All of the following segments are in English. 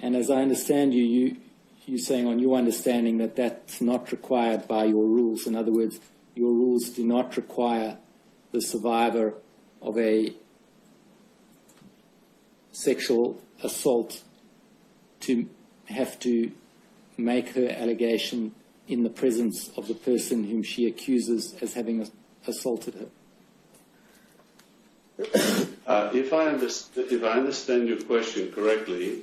And as I understand you're saying on your understanding that that's not required by your rules. In other words, your rules do not require the survivor of a sexual assault to have to make her allegation in the presence of the person whom she accuses as having assaulted her. If I understand your question correctly,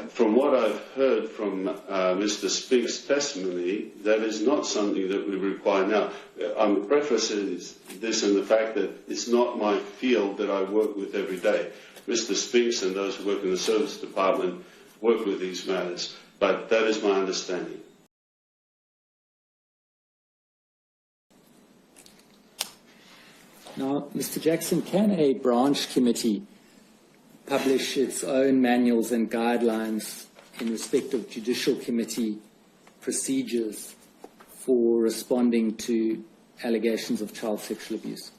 from what I've heard from Mr. Spink's testimony, that is not something that we require now. I'm prefacing this in the fact that it's not my field that I work with every day. Mr. Spinks and those who work in the service department work with these matters, but that is my understanding. Now, Mr. Jackson, can a branch committee publish its own manuals and guidelines in respect of judicial committee procedures for responding to allegations of child sexual abuse?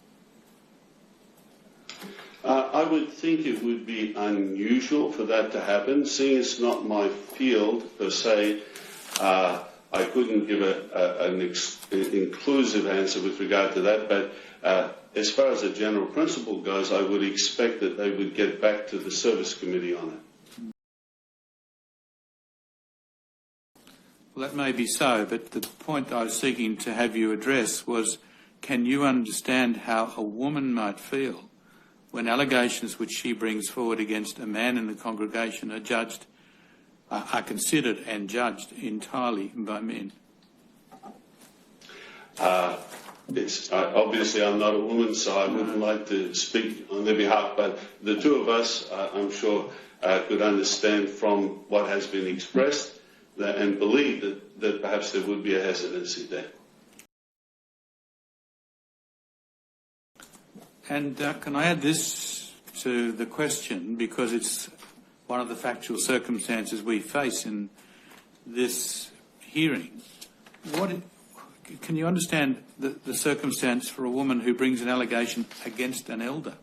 I would think it would be unusual for that to happen. Seeing it's not my field per se, I couldn't give an inclusive answer with regard to that, but as far as the general principle goes, I would expect that they would get back to the service committee on it. Well, that may be so, but the point I was seeking to have you address was, can you understand how a woman might feel when allegations which she brings forward against a man in the congregation are considered and judged entirely by men? Obviously, I'm not a woman, so I wouldn't like to speak on their behalf, but the two of us, I'm sure, could understand from what has been expressed and believe that perhaps there would be a hesitancy there. And can I add this to the question, because it's one of the factual circumstances we face in this hearing. Can you understand the circumstance for a woman who brings an allegation against an elder,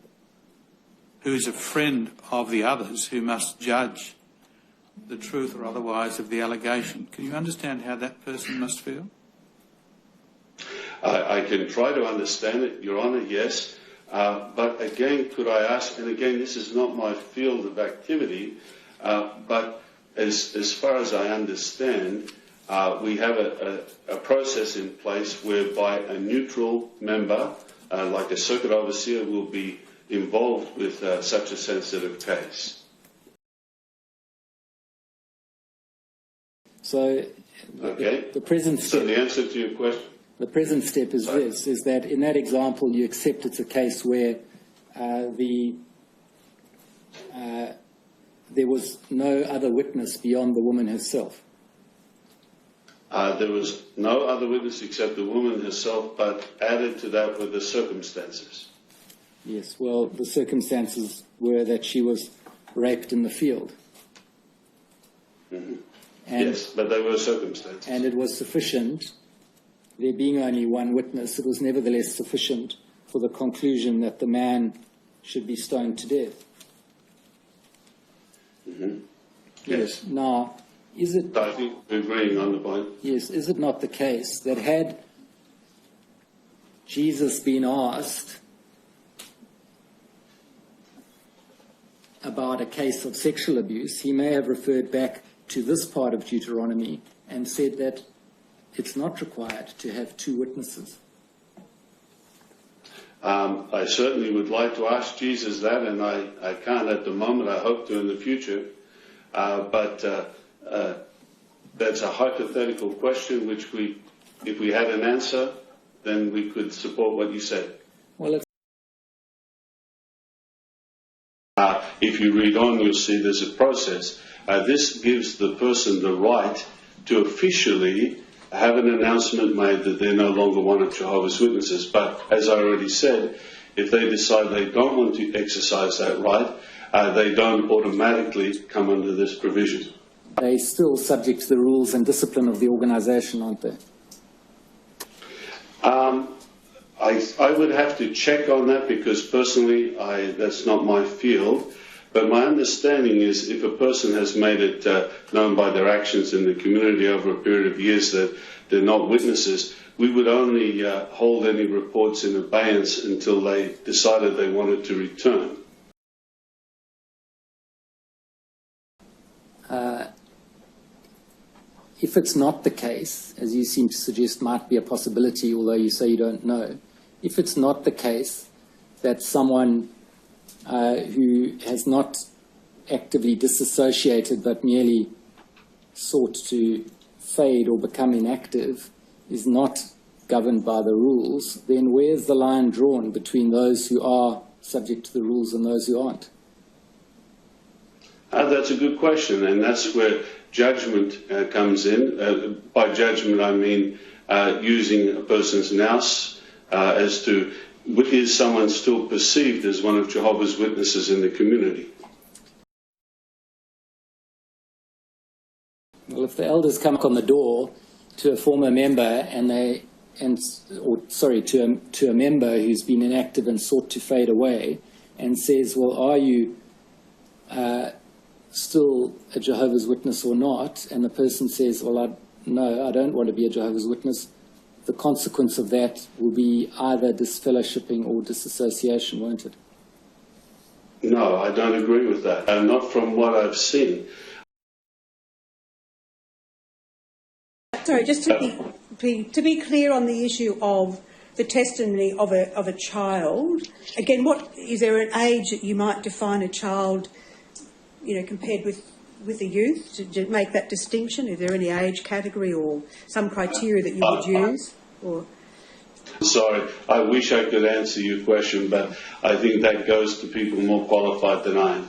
who is a friend of the others, who must judge the truth or otherwise of the allegation? Can you understand how that person must feel? I can try to understand it, Your Honour, yes. But again, could I ask, and again, this is not my field of activity, but as far as I understand, we have a process in place whereby a neutral member, like a circuit overseer, will be involved with such a sensitive case. So, okay. The present step, so the answer to your question? The present step is this, is that in that example you accept it's a case where there was no other witness beyond the woman herself. There was no other witness except the woman herself, but added to that were the circumstances. Yes, well, the circumstances were that she was raped in the field. Mm-hmm. Yes, but they were circumstances. And it was sufficient, there being only one witness, it was nevertheless sufficient for the conclusion that the man should be stoned to death. Mm-hmm. Yes. Now, is it... I think we're agreeing on the point. Yes, is it not the case that had Jesus been asked about a case of sexual abuse, he may have referred back to this part of Deuteronomy and said that it's not required to have two witnesses? I certainly would like to ask Jesus that, and I can't at the moment. I hope to in the future. But that's a hypothetical question which if we had an answer, then we could support what you said. Well, if you read on, you'll see there's a process. This gives the person the right to officially have an announcement made that they're no longer one of Jehovah's Witnesses. But as I already said, if they decide they don't want to exercise that right, they don't automatically come under this provision. They're still subject to the rules and discipline of the organisation, aren't they? I would have to check on that because personally that's not my field. But my understanding is if a person has made it known by their actions in the community over a period of years that they're not witnesses, we would only hold any reports in abeyance until they decided they wanted to return. If it's not the case, as you seem to suggest might be a possibility, although you say you don't know, if it's not the case that someone who has not actively disassociated but merely sought to fade or become inactive is not governed by the rules, then where's the line drawn between those who are subject to the rules and those who aren't? That's a good question, and that's where judgment comes in. By judgment, I mean using a person's nous as to is someone still perceived as one of Jehovah's Witnesses in the community. Well, if the elders come on the door to a former member to a member who's been inactive and sought to fade away, and says, "Well, are you still a Jehovah's Witness or not?" and the person says, "Well, no, I don't want to be a Jehovah's Witness," the consequence of that will be either disfellowshipping or disassociation, won't it? No, I don't agree with that. Not from what I've seen. Sorry, just to be clear on the issue of the testimony of a child. Again, is there an age that you might define a child, compared with a youth, to make that distinction? Is there any age category or some criteria that you would use? Or Sorry, I wish I could answer your question, but I think that goes to people more qualified than I am.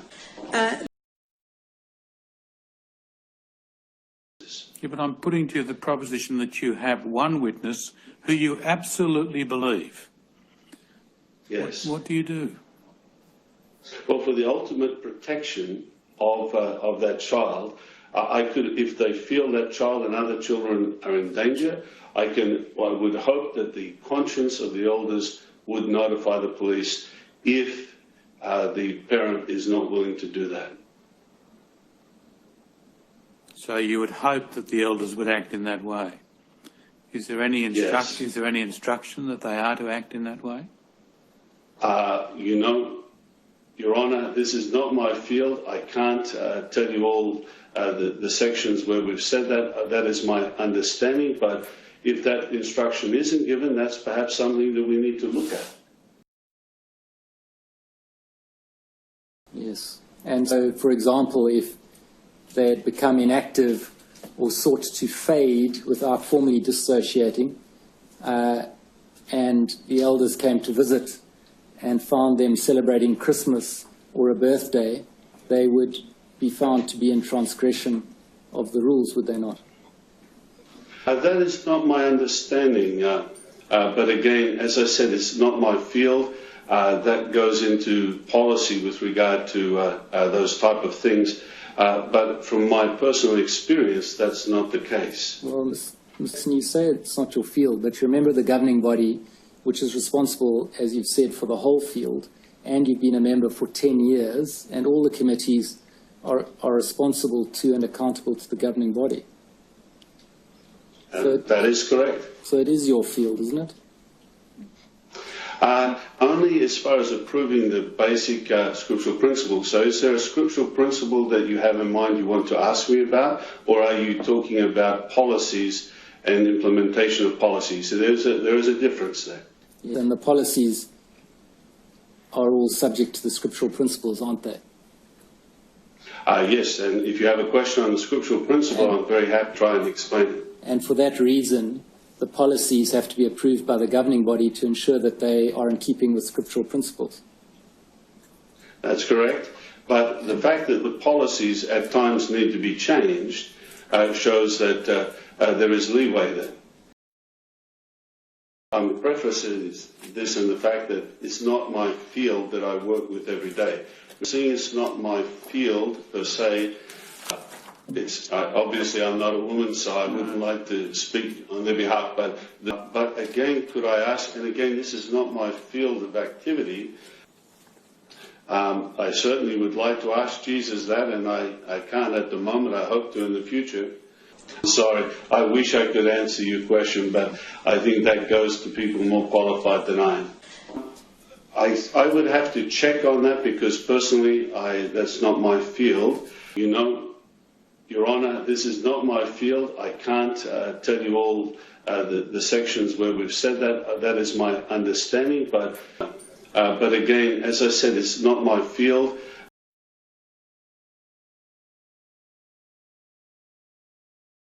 Yeah, but I'm putting to you the proposition that you have one witness who you absolutely believe. Yes. What do you do? Well, for the ultimate protection of that child, I could, if they feel that child and other children are in danger, I would hope that the conscience of the elders would notify the police if the parent is not willing to do that. So you would hope that the elders would act in that way. Is there any instruction? Yes. Is there any instruction that they are to act in that way? Your Honour, this is not my field. I can't tell you all the sections where we've said that. That is my understanding. But if that instruction isn't given, that's perhaps something that we need to look at. Yes. And so, for example, if they had become inactive or sought to fade without formally dissociating, and the elders came to visit and found them celebrating Christmas or a birthday, they would be found to be in transgression of the rules, would they not? That is not my understanding. But again, as I said, it's not my field. That goes into policy with regard to those type of things. But from my personal experience, that's not the case. Well, listen, you say it's not your field, but you remember the governing body, which is responsible, as you've said, for the whole field, and you've been a member for 10 years, and all the committees are responsible to and accountable to the governing body. So That is correct. So it is your field, isn't it? Only as far as approving the basic scriptural principles. So is there a scriptural principle that you have in mind you want to ask me about, or are you talking about policies and implementation of policies? So there is a difference there. Yes. And the policies are all subject to the scriptural principles, aren't they? Yes, and if you have a question on the scriptural principle, I'm very happy to try and explain it. And for that reason, the policies have to be approved by the governing body to ensure that they are in keeping with scriptural principles. That's correct. But the fact that the policies at times need to be changed shows that there is leeway there. Preface this in the fact that it's not my field that I work with every day. Seeing it's not my field per se, obviously I'm not a woman, so I wouldn't like to speak on their behalf. But again, could I ask, and again, this is not my field of activity, I certainly would like to ask Jesus that, and I can't at the moment. I hope to in the future. Sorry, I wish I could answer your question, but I think that goes to people more qualified than I am. I would have to check on that because personally, that's not my field. You know, Your Honour, this is not my field. I can't tell you all the sections where we've said that. That is my understanding, but again, as I said, it's not my field.